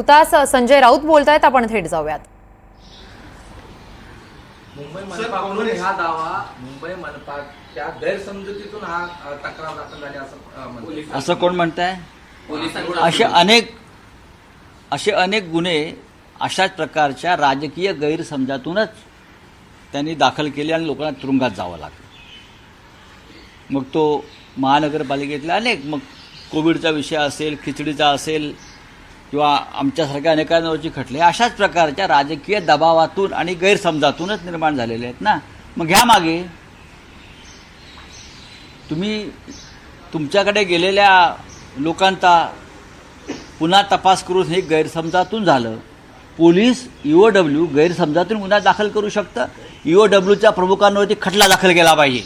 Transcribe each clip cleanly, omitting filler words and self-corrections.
हुतास संजय राऊत बोलतायत, आपण थेट जाऊयात. मुंबई मनपाकडून हा दावा मुंबई मनपाच्या गैरसमजुतीतून हा तक्रार दाखल झाली असं कोण म्हणताय? असे अनेक गुन्हे अशाच प्रकारच्या राजकीय गैरसमजातूनच त्यांनी दाखल केले आणि लोकांना तुरुंगात जावं लागलं. मग तो महानगरपालिकेतले अनेक, मग कोविडचा विषय असेल, खिचडीचा असेल किंवा आमच्यासारख्या अनेकांवरची खटले अशाच प्रकारच्या राजकीय दबावातून आणि गैरसमजातूनच निर्माण झालेले आहेत ना. मग घ्या मागे. तुम्ही तुमच्याकडे गेलेल्या लोकांचा पुन्हा तपास करून हे गैरसमजातून झालं. पोलीस EOW गैरसमजातून गुन्हा दाखल करू शकतं. EOWच्या प्रमुखांवरती खटला दाखल केला पाहिजे.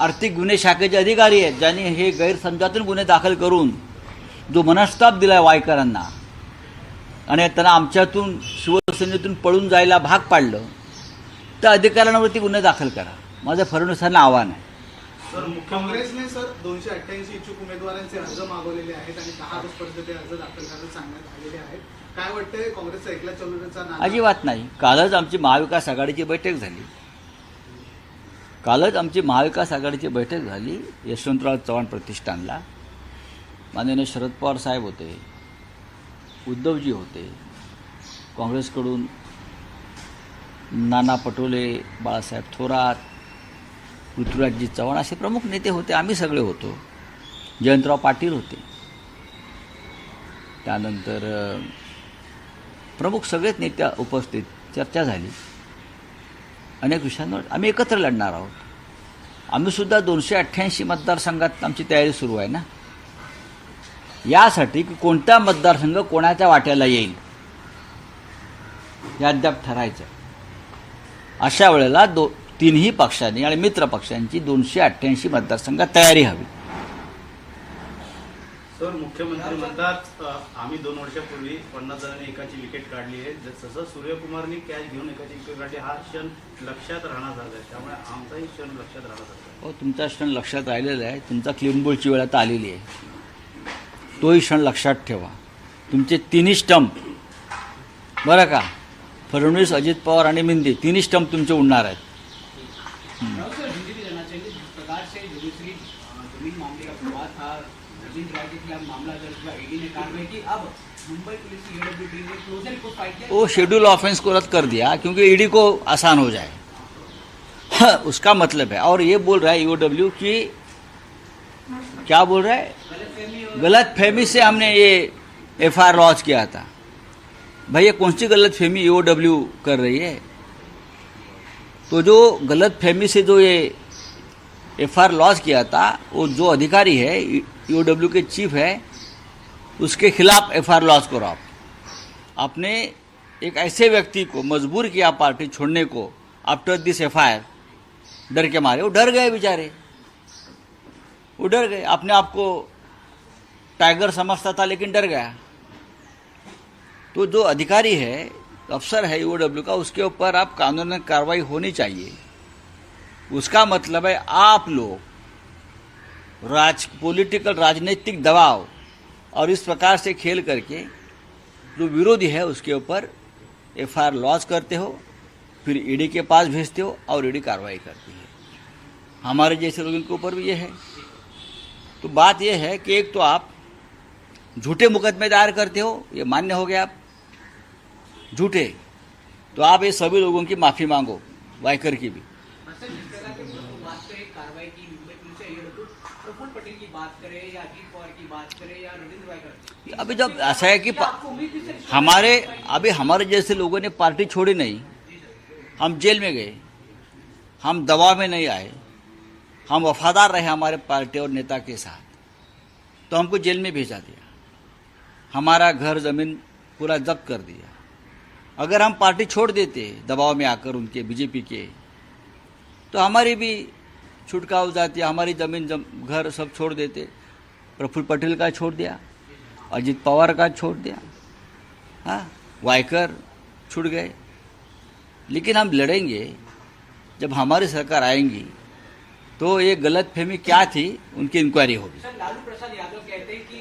आर्थिक गुन्हे शाखेचे अधिकारी आहेत ज्यांनी हे गैरसमजातून गुन्हे दाखल करून जो मनस्ताप दिला आहे वायकरांना आणि त्यांना आमच्यातून शिवसेनेतून पळून जायला भाग पाडलं, त्या अधिकाऱ्यांवरती गुन्हे दाखल करा. माझं फडणवीसांना आव्हान आहे. सर, काँग्रेसने 288 इच्छुक उमेदवारांचे अर्ज मागवलेले आहेत आणि 10 ऑगस्टपर्यंत ते अर्ज दाखल करायला सांगण्यात आलेले आहेत. काय वाटतंय, काँग्रेसचा एकला चलवण्याचा नारा? अजिबात नाही. कालच आमची महाविकास आघाडीची बैठक झाली. यशवंतराव चव्हाण प्रतिष्ठानला माननीय शरद पवार साहेब होते, उद्धवजी होते, काँग्रेसकडून नाना पटोले, बाळासाहेब थोरात, पृथ्वीराजजी चव्हाण असे प्रमुख नेते होते. आम्ही सगळे होतो. जयंतराव पाटील होते. त्यानंतर प्रमुख सगळेच नेते उपस्थित, चर्चा झाली. अनेक विषयांवर आम्ही एकत्र लढणार आहोत. आम्हीसुद्धा 288 मतदारसंघात आमची तयारी सुरू आहे ना, यासाठी की कोणता मतदारसंघ कोणाच्या वाट्याला येईल हे अद्याप ठरायचं. अशा वेळेला तिन्ही पक्षांनी आणि मित्र पक्षांची 288 मतदारसंघात तयारी हवी. सर, मुख्यमंत्री म्हणतात आम्ही 2 वर्षापूर्वी 50 जणांनी एकाची विकेट काढली आहे. जसं सूर्यकुमारनी कॅच घेऊन एकाची विकेट काढली, हा क्षण लक्षात राहणार झाला आहे. त्यामुळे आमचाही क्षण लक्षात राहणार झाला. हो, तुमचा क्षण लक्षात राहिलेला आहे. तुमचा क्लीन बोलची वेळ आता आलेली आहे. तोही क्षण लक्षात ठेवा. तुमचे तिन्ही स्टंप, बरं का, फडणवीस, अजित पवार आणि मिंदे, तिन्ही स्टंप तुमचे उडणार आहेत. वो शेड्यूल ऑफेंस को रद्द कर दिया क्योंकि ईडी को आसान हो जाए. उसका मतलब है. और ये बोल रहा है EOW कि क्या बोल रहा है, गलत फहमी से हमने ये FIR लॉन्च किया था. भाई, ये कौन सी गलत फहमी EOW कर रही है? तो जो गलत फहमी से जो ये FIR लॉन्च किया था, वो जो अधिकारी है EOW के चीफ है, उसके खिलाफ FIR लॉन्च करो. आपने एक ऐसे व्यक्ति को मजबूर किया पार्टी छोड़ने को आफ्टर दिस FIR, डर के मारे. वो डर गए बेचारे, वो डर गए. अपने आप को टाइगर समझता था लेकिन डर गया. तो जो अधिकारी है, अफसर है EOW का, उसके ऊपर आप कानूनी कार्रवाई होनी चाहिए. उसका मतलब है आप लोग पॉलिटिकल राजनीतिक दबाव और इस प्रकार से खेल करके जो विरोधी है उसके ऊपर FIR लॉन्च करते हो, फिर ईडी के पास भेजते हो और ईडी कार्रवाई करती है. हमारे जैसे लोगों के ऊपर भी ये है. तो बात ये है कि एक तो आप झूठे मुकदमे दायर करते हो, ये मान्य हो गया. आप झूठे, तो आप ये सभी लोगों की माफ़ी मांगो, वायकर की भी. अभी जब ऐसा है कि हमारे जैसे लोगों ने पार्टी छोड़ी नहीं. हम जेल में गए, हम दबाव में नहीं आए, हम वफादार रहे हमारे पार्टी और नेता के साथ, तो हमको जेल में भेजा दिया. हमारा घर ज़मीन पूरा जब्त कर दिया. अगर हम पार्टी छोड़ देते दबाव में आकर उनके बीजेपी के, तो हमारी भी छुटका हो जाती. हमारी ज़मीन घर सब छोड़ देते. प्रफुल्ल पटेल का छोड़ दिया, अजित पवार का छोड़ दिया, हाँ, वायकर छूट गए. लेकिन हम लड़ेंगे. जब हमारी सरकार आएंगी तो ये गलतफहमी क्या थी, उनकी इंक्वायरी होगी. सर, लालू प्रसाद यादव कहते हैं कि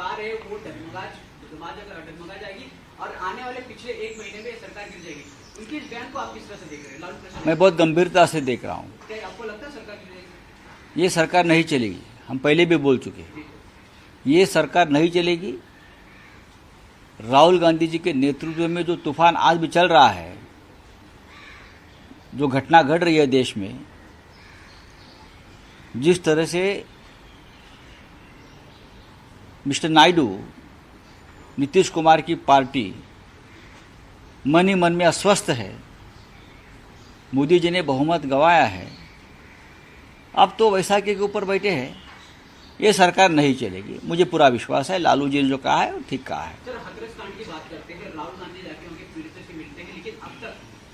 सरकार है वो डगमगा जाएगी और आने वाले पिछले 1 महीने में सरकार गिर जाएगी। उनके इस बयान को आप किस तरह से देख रहे हैं? लालू प्रसाद, मैं बहुत गंभीरता से देख रहा हूँ। क्या आपको लगता है सरकार गिर जाएगी? ये सरकार नहीं चलेगी, हम पहले भी बोल चुके हैं। ये सरकार नहीं चलेगी। राहुल गांधी जी के नेतृत्व में जो तूफान आज भी चल रहा है, जो घटना घट रही है देश में, जिस तरह से मिस्टर नायडू, नीतीश कुमार की पार्टी मन ही मन में अस्वस्थ है, मोदी जी ने बहुमत गंवाया है, अब तो वैशाखी के ऊपर बैठे हैं। ये सरकार नहीं चलेगी, मुझे पूरा विश्वास है। लालू जी ने जो कहा है वो ठीक कहा है। सर, हाथरस कांड की बात करते हैं, राहुल गांधी जाके उनके पीड़ितों से मिलते हैं, लेकिन अब तक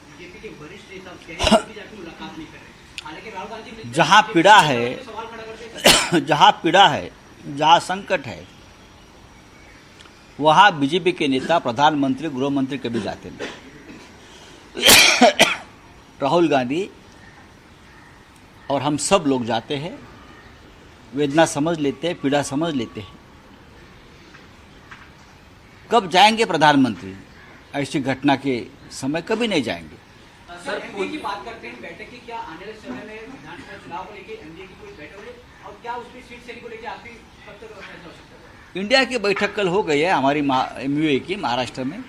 बीजेपी के वरिष्ठ नेता कह रहे हैं कि जाके मुलाकात नहीं कर रहे। हालांकि राहुल गांधी मिलते हैं, जहां पीड़ा है, सवाल खड़ा करते हैं। जहां पीड़ा है, जहां संकट है, वहां बीजेपी के नेता, प्रधानमंत्री, गृह मंत्री कभी जाते नहीं। राहुल गांधी और हम सब लोग जाते हैं, वेदना समझ लेते हैं, पीड़ा समझ लेते हैं। कब जाएंगे प्रधानमंत्री? ऐसी घटना के समय कभी नहीं जाएंगे। सर, एनडीए की बात करते हैं, बैठक की क्या आने वाले समय में विधानसभा चुनाव को लेकर एनडीए की कोई बैठक है और क्या उसमें सीट शेयरिंग को लेकर आपकी कब तक फैसला हो सकता है? इंडिया की बैठक कल हो गई है हमारी MUA की, महाराष्ट्र में,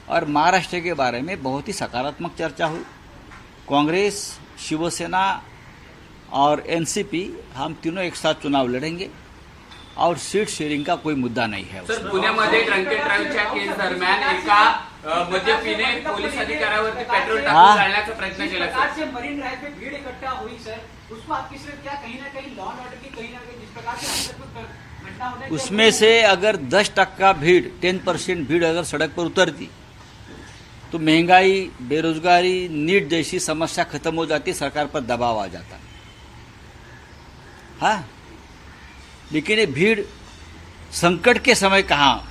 और महाराष्ट्र के बारे में बहुत ही सकारात्मक चर्चा हुई। कांग्रेस, शिवसेना और एनसीपी, हम तीनों एक साथ चुनाव लड़ेंगे और सीट शेयरिंग का कोई मुद्दा नहीं है। सर, पुण्यामध्ये ड्रंक अँड ड्राईव्हच्या केस दरम्यान एका मद्यपीने पोलीस अधिकाऱ्यावरती पेट्रोल टाकून जाळण्याचा प्रयत्न केला। प्रकार से मरीन ड्राइव पे भीड़ इकट्ठा हुई सर, उसको आप किस क्या कहीं ना कहीं लॉ एंड ऑर्डर की कहीं ना कहीं जिस प्रकार से घटना होने, उसमें से अगर 10% भीड़, 10% भीड़ अगर सड़क पर उतरती तो महंगाई, बेरोजगारी, नीट जैसी समस्या खत्म हो जाती, सरकार पर दबाव आ जाता। हाँ, लेकिन ये भीड़ संकट के समय कहाँ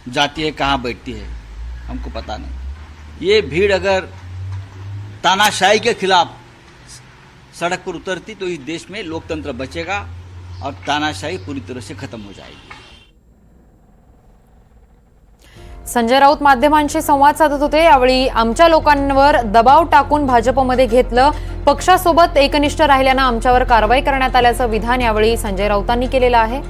जाती है, कहाँ बैठती है, हमको पता नहीं। ये भीड़ अगर तानाशाही के खिलाफ सड़क पर उतरती तो इस देश में लोकतंत्र बचेगा और तानाशाही पूरी तरह से खत्म हो जाएगी। संजय राऊत माध्यमांशी संवाद साधत होते। यावेळी आमच्या लोकांवर दबाव टाकून भाजपमध्ये घेतलं, पक्षासोबत एकनिष्ठ राहिल्यानं आमच्यावर कारवाई करण्यात आल्याचं विधान यावेळी संजय राऊतांनी केलेलं आहे।